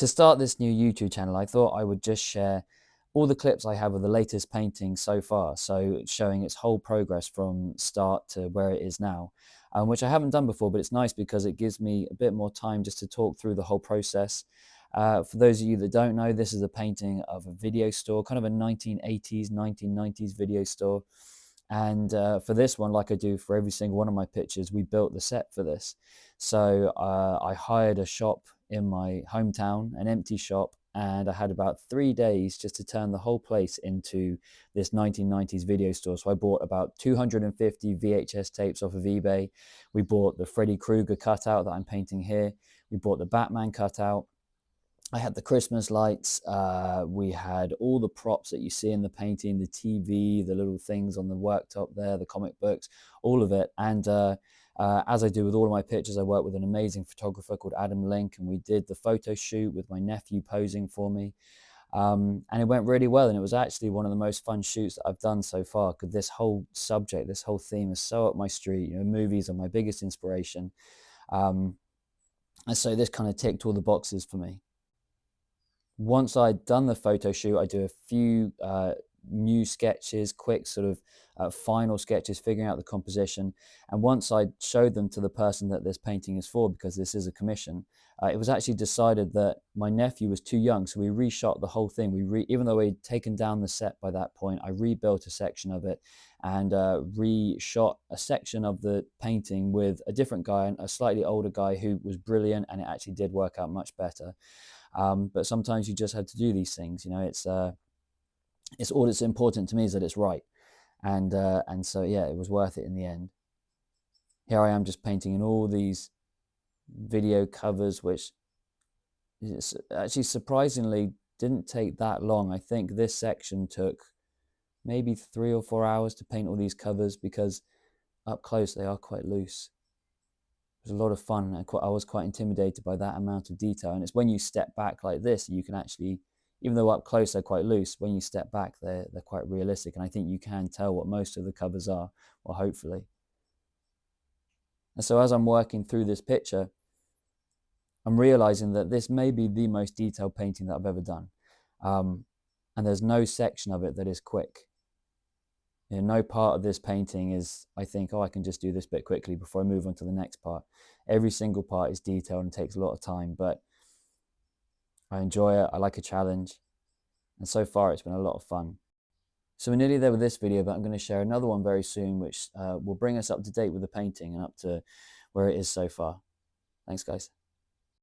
To start this new YouTube channel, I thought I would just share all the clips I have of the latest painting so far, so showing its whole progress from start to where it is now, which I haven't done before, but it's nice because it gives me a bit more time just to talk through the whole process. For those of you that don't know, this is a painting of a video store, kind of a 1980s, 1990s video store. And for this one, like I do for every single one of my pictures, we built the set for this. So I hired a shop in my hometown, an empty shop, and I had about 3 days just to turn the whole place into this 1990s video store. So I bought about 250 VHS tapes off of eBay. We bought the Freddy Krueger cutout that I'm painting here. We bought the Batman cutout. I had the Christmas lights. We had all the props that you see in the painting, the TV, the little things on the worktop there, the comic books, all of it. And as I do with all of my pictures, I worked with an amazing photographer called Adam Link, and we did the photo shoot with my nephew posing for me. And it went really well, and it was actually one of the most fun shoots that I've done so far, because this whole subject, this whole theme is so up my street. You know, movies are my biggest inspiration. And so this kind of ticked all the boxes for me. Once I'd done the photo shoot, I do a few new sketches, quick sort of final sketches, figuring out the composition. And once I showed them to the person that this painting is for, because this is a commission, it was actually decided that my nephew was too young, so we reshot the whole thing. Even though we'd taken down the set by that point, I rebuilt a section of it and reshot a section of the painting with a different guy, a slightly older guy who was brilliant, and it actually did work out much better. But sometimes you just have to do these things. You know, it's all that's important to me is that it's right, and so yeah, it was worth it in the end. Here I am just painting in all these video covers, which is actually surprisingly didn't take that long. I think this section took maybe 3 or 4 hours to paint all these covers, because up close they are quite loose. It was a lot of fun, and I was quite intimidated by that amount of detail. And it's when you step back like this, you can actually, even though up close they're quite loose, when you step back they're quite realistic, and I think you can tell what most of the covers are, or hopefully. And so as I'm working through this picture, I'm realizing that this may be the most detailed painting that I've ever done, and there's no section of it that is quick. You know, no part of this painting is, I think, oh, I can just do this bit quickly before I move on to the next part. Every single part is detailed and takes a lot of time, but I enjoy it. I like a challenge. And so far, it's been a lot of fun. So we're nearly there with this video, but I'm going to share another one very soon, which will bring us up to date with the painting and up to where it is so far. Thanks, guys.